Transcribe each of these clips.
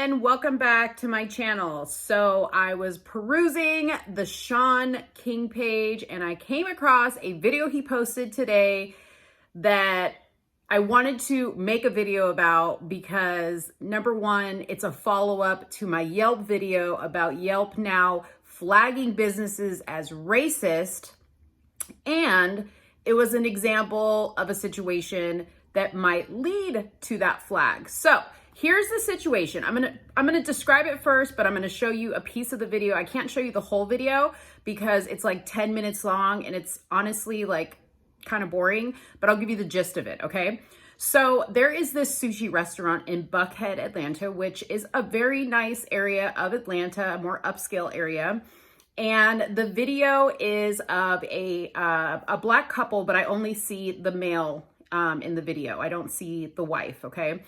everyone, welcome back to my channel. So I was perusing the Sean King page and I came across a video he posted today that I wanted to make a video about because number one, it's a follow-up to my Yelp video about Yelp now flagging businesses as racist, and it was an example of a situation that might lead to that flag. So here's the situation. I'm gonna describe it first, but I'm gonna show you a piece of the video. I can't show you the whole video because it's like 10 minutes long and it's honestly like kind of boring, but I'll give you the gist of it, okay? So there is this sushi restaurant in Buckhead, Atlanta, which is a very nice area of Atlanta, a more upscale area. And the video is of a black couple, but I only see the male in the video. I don't see the wife, okay?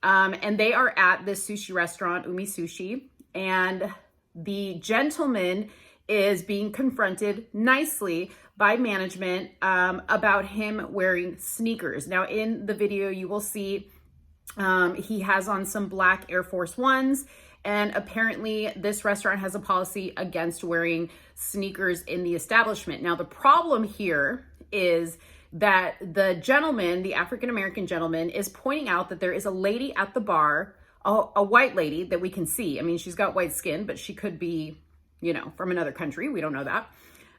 And they are at this sushi restaurant, Umi Sushi, and the gentleman is being confronted nicely by management about him wearing sneakers. Now, in the video, you will see he has on some black Air Force Ones, and apparently this restaurant has a policy against wearing sneakers in the establishment. Now, the problem here is that the gentleman, the African-American gentleman, is pointing out that there is a lady at the bar, a white lady that we can see. I mean, she's got white skin, but she could be, you know, from another country. We don't know that.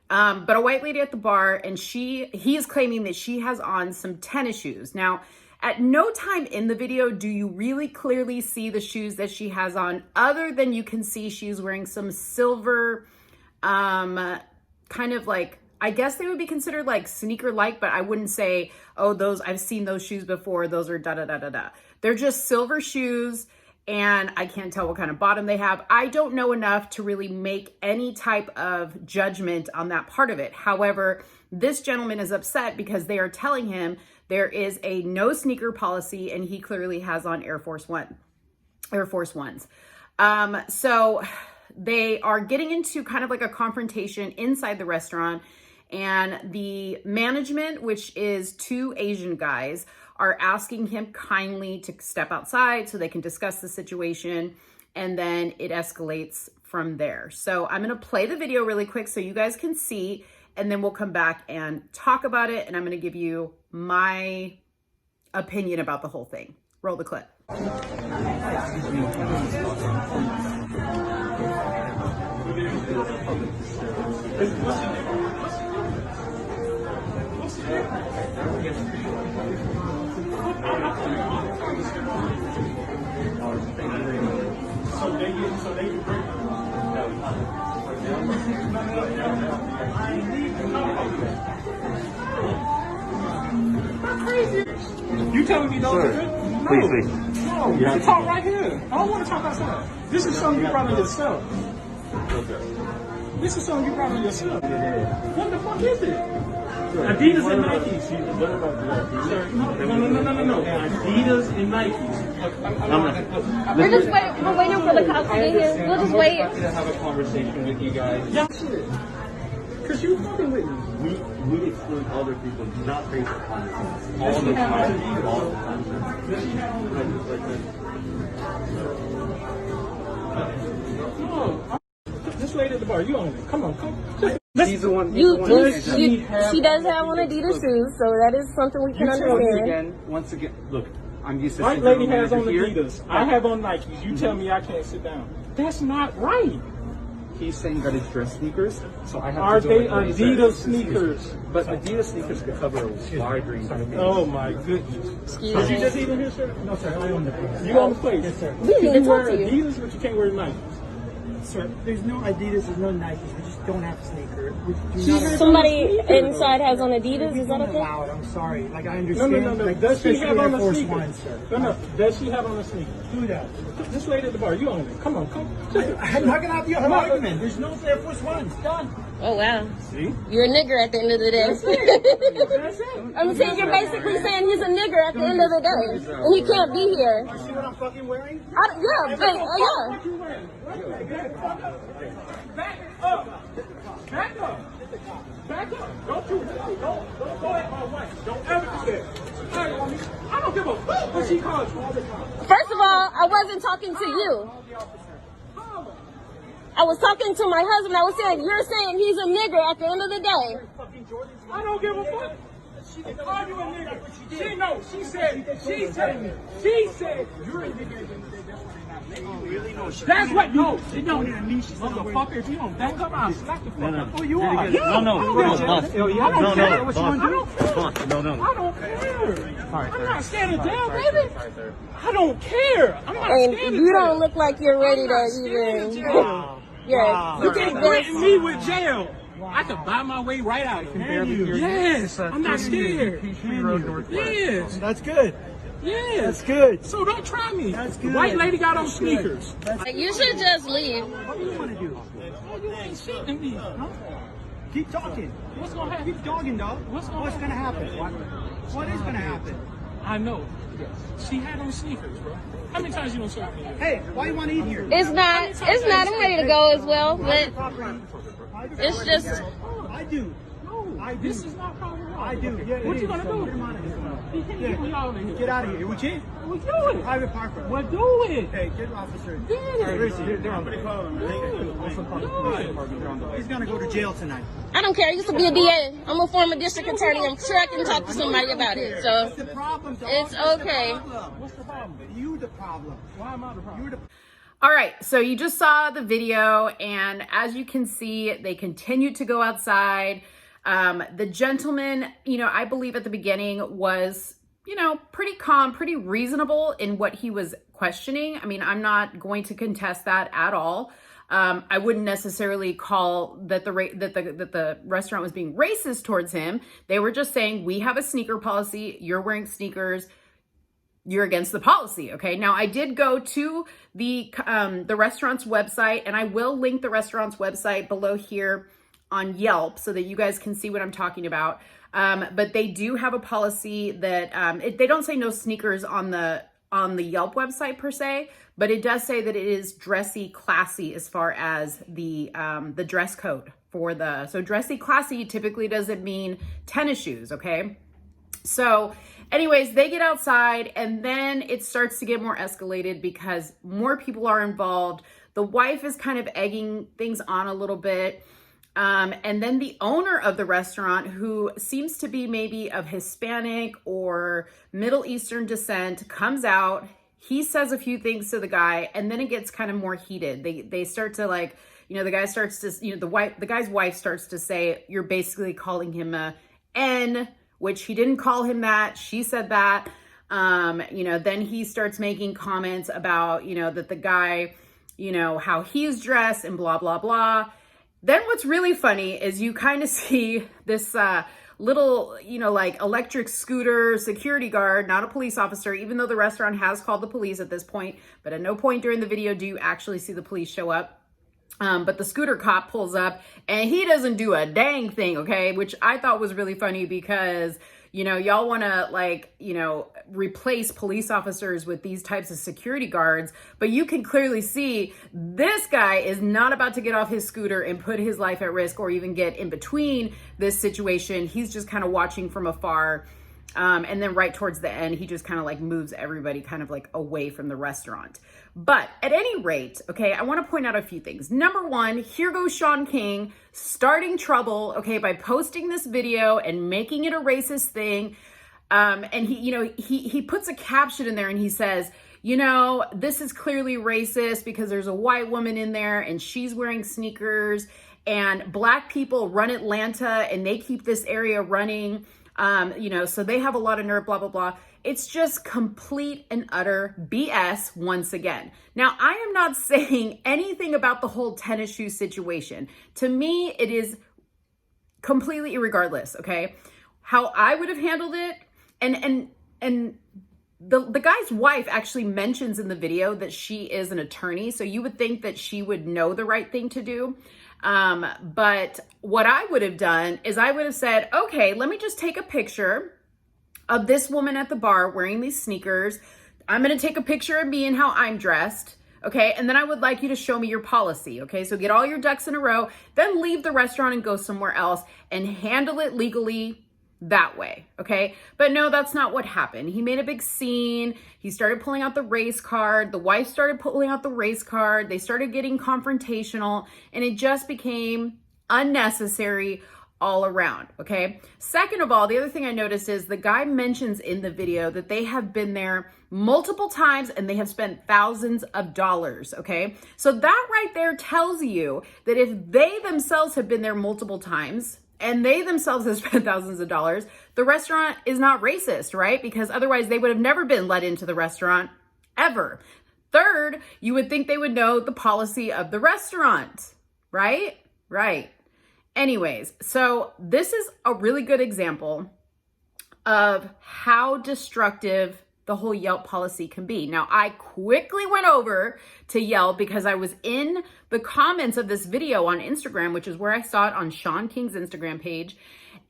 But a white lady at the bar, and he is claiming that she has on some tennis shoes. Now, at no time in the video do you really clearly see the shoes that she has on, other than you can see she's wearing some silver, kind of like, I guess they would be considered like sneaker-like, but I wouldn't say, oh, those, I've seen those shoes before, those are da-da-da-da-da. They're just silver shoes, and I can't tell what kind of bottom they have. I don't know enough to really make any type of judgment on that part of it. However, this gentleman is upset because they are telling him there is a no sneaker policy, and he clearly has on Air Force Ones. So they are getting into kind of like a confrontation inside the restaurant, and the management, which is two Asian guys, are asking him kindly to step outside so they can discuss the situation, and then it escalates from there. So I'm gonna play the video really quick so you guys can see, and then we'll come back and talk about it, and I'm gonna give you my opinion about the whole thing. Roll the clip. You telling me don't do it? No. Please. No, you can talk right here. I don't want to talk outside. This is something you brought on yourself. This is something you brought on yourself. What the fuck is it? Adidas and Nike. No. Adidas and Nike. We're waiting for the cops to get here. We'll just wait. I'm happy to have a conversation with you guys. Yeah, shit. Because you fucking with me. We exclude other people, not based on this. All the time. All the time. No. This lady at the bar, you own it. Come on. He's the one. She does have on Adidas shoes, so that is something we can understand. Once again, look, I'm used to. White lady has on Adidas. I have on Nikes. You tell me I can't sit down. That's not right. He's saying that it's dress sneakers, so I have Are to they Adidas sneakers? But Adidas sneakers could cover a wide range of things. Oh my goodness. Excuse Did you me. just eat in here, sir? No, sir, I own the place. You own the place? Yes, sir. We need to You talk wear to you. Adidas, but you can't wear Nikes. Sir, there's no Adidas, there's no Nikes. We just don't have sneakers. We do not have Somebody inside has on Adidas. Is that okay? allowed. I'm sorry. Like, I understand. No. Like, Does she have especially on Air the Force sneakers? One, sir. No. Does she have on the sneakers? Who does? This lady at the bar, you own it. Come on. I'm not gonna have the argument. There's no Air Force Ones. Done. Oh wow. See? You're a nigger at the end of the day. That's it. I'm saying you're basically saying he's a nigger at the end of the day, and he can't be here. You see what I'm fucking wearing? Yeah, but yeah. What you wearing? Back up. Back up. Back up. Don't do that. Don't go at my wife. Don't ever do that. I don't give a fuck what she calls you all the time. First of all, I wasn't talking to you. I was talking to my husband. I was saying, you're saying he's a nigger at the end of the day. I don't give a fuck. Are you a nigga? She said, you're a nigga. That's what, no, it don't. Motherfucker, if you don't back up, I'll slap the fuck up. Oh, you are. No, boss. I don't care. What you want to do? Boss, no. I don't care. I'm not scared of jail, baby. I don't care. I'm not And scared of you jail. don't look like you're ready to even. Yeah. You can't threaten me with jail. I can buy my way right out of here. Yes, I'm not scared. Yes, That's good. yes. That's good. So don't try me. That's The good. white lady got on sneakers. You should just leave. What do you want to do? Oh, you ain't shit to me. Huh? Keep talking. What's gonna happen? Keep dogging, dog. What's gonna What's gonna happen? What is gonna happen? I know. She had on sneakers, bro. How many times you don't serve me? Hey, why you want to eat here? It's not. I'm ready to go as well, but it's just. I do. No, I do. this is not proper law. I do. Yeah, What it you is. gonna do? Get him out of here. You can't get me out of here. Get out of here. Would you? Well, do it. Private parker. Well, do it. Hey, get officer. Get it. Where is he? Do it. He's gonna go to jail tonight. I don't care. I used to be a DA. I'm a former district attorney. I'm sure I can talk to somebody about it. So What's the problem, dog? it's okay. What's the problem? You the problem. Why am I the problem? You're the All right, so you just saw the video, and as you can see, they continue to go outside. The gentleman, I believe at the beginning was, pretty calm, pretty reasonable in what he was questioning. I mean, I'm not going to contest that at all. I wouldn't necessarily call that the restaurant was being racist towards him. They were just saying, we have a sneaker policy. You're wearing sneakers. You're against the policy. Okay. Now I did go to the restaurant's website, and I will link the restaurant's website below here on Yelp so that you guys can see what I'm talking about. But they do have a policy that they don't say no sneakers on the Yelp website per se, but it does say that it is dressy, classy as far as the dress code so dressy, classy typically doesn't mean tennis shoes. Okay. So anyways, they get outside, and then it starts to get more escalated because more people are involved. The wife is kind of egging things on a little bit. And then the owner of the restaurant, who seems to be maybe of Hispanic or Middle Eastern descent, comes out. He says a few things to the guy, and then it gets kind of more heated. They start to the guy starts to, the guy's wife starts to say, you're basically calling him a N, which he didn't call him that. She said that. Then he starts making comments about, that the guy, how he's dressed and blah, blah, blah. Then what's really funny is you kind of see this little, electric scooter security guard, not a police officer, even though the restaurant has called the police at this point. But at no point during the video do you actually see the police show up. But the scooter cop pulls up, and he doesn't do a dang thing, okay? Which I thought was really funny because, y'all want to replace police officers with these types of security guards, but you can clearly see this guy is not about to get off his scooter and put his life at risk or even get in between this situation. He's just kind of watching from afar. And then right towards the end, he just kind of moves everybody kind of away from the restaurant. But at any rate, okay, I want to point out a few things. Number one, here goes Sean King starting trouble, okay, by posting this video and making it a racist thing. And he puts a caption in there, and he says, this is clearly racist because there's a white woman in there and she's wearing sneakers, and black people run Atlanta and they keep this area running. So they have a lot of nerve, blah, blah, blah. It's just complete and utter BS once again. Now, I am not saying anything about the whole tennis shoe situation. To me, it is completely irregardless, okay? How I would have handled it, and the guy's wife actually mentions in the video that she is an attorney, so you would think that she would know the right thing to do. But what I would have done is I would have said, okay, let me just take a picture of this woman at the bar wearing these sneakers. I'm going to take a picture of me and how I'm dressed. Okay. And then I would like you to show me your policy. Okay. So get all your ducks in a row, then leave the restaurant and go somewhere else and handle it legally that way, okay? But no, that's not what happened. He made a big scene. He started pulling out the race card. The wife started pulling out the race card. They started getting confrontational, and it just became unnecessary all around, okay? Second of all, the other thing I noticed is the guy mentions in the video that they have been there multiple times and they have spent thousands of dollars, okay? So that right there tells you that if they themselves have been there multiple times and they themselves have spent thousands of dollars, the restaurant is not racist, right? Because otherwise they would have never been let into the restaurant ever. Third, you would think they would know the policy of the restaurant, right? Right. Anyways, so this is a really good example of how destructive the whole Yelp policy can be. Now, I quickly went over to Yelp because I was in the comments of this video on Instagram, which is where I saw it on Sean King's Instagram page.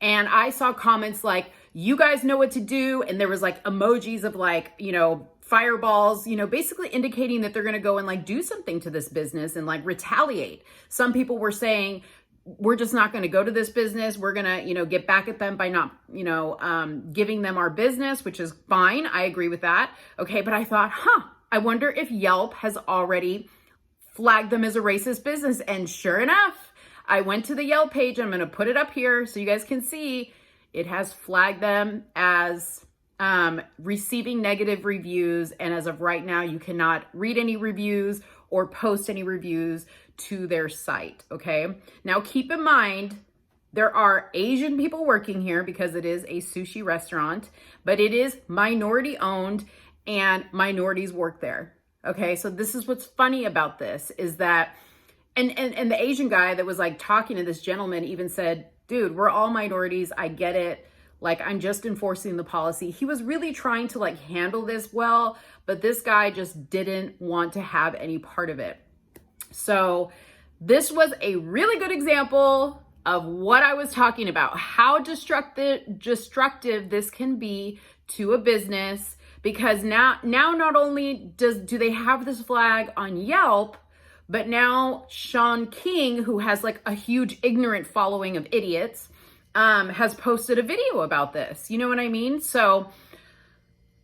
And I saw comments like, you guys know what to do. And there was like emojis of like, you know, fireballs, you know, basically indicating that they're going to go and like do something to this business and like retaliate. Some people were saying, we're just not going to go to this business. We're going to, you know, get back at them by not, you know, giving them our business, which is fine. I agree with that. Okay. But I thought, I wonder if Yelp has already flagged them as a racist business. And sure enough, I went to the Yelp page. I'm going to put it up here so you guys can see it has flagged them as receiving negative reviews. And as of right now, you cannot read any reviews or post any reviews to their site, okay? Now keep in mind, there are Asian people working here because it is a sushi restaurant, but it is minority owned and minorities work there, okay? So this is what's funny about this is that, and the Asian guy that was like talking to this gentleman even said, dude, we're all minorities, I get it. Like, I'm just enforcing the policy. He was really trying to like handle this well, but this guy just didn't want to have any part of it. So this was a really good example of what I was talking about, how destructive this can be to a business, because now not only do they have this flag on Yelp, but now Sean King, who has like a huge ignorant following of idiots, has posted a video about this. You know what I mean? So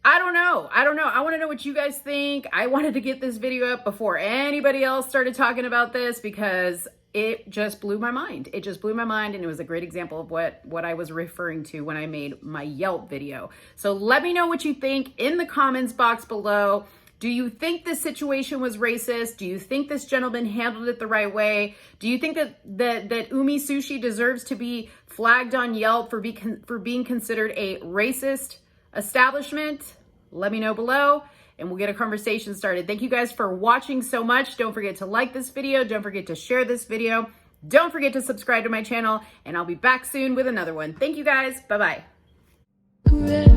I don't know. I want to know what you guys think. I wanted to get this video up before anybody else started talking about this because it just blew my mind. It just blew my mind, and it was a great example of what I was referring to when I made my Yelp video. So let me know what you think in the comments box below. Do you think this situation was racist? Do you think this gentleman handled it the right way? Do you think that Umi Sushi deserves to be flagged on Yelp for being considered a racist establishment? Let me know below and we'll get a conversation started. Thank you guys for watching so much. Don't forget to like this video. Don't forget to share this video. Don't forget to subscribe to my channel, and I'll be back soon with another one. Thank you guys. Bye-bye.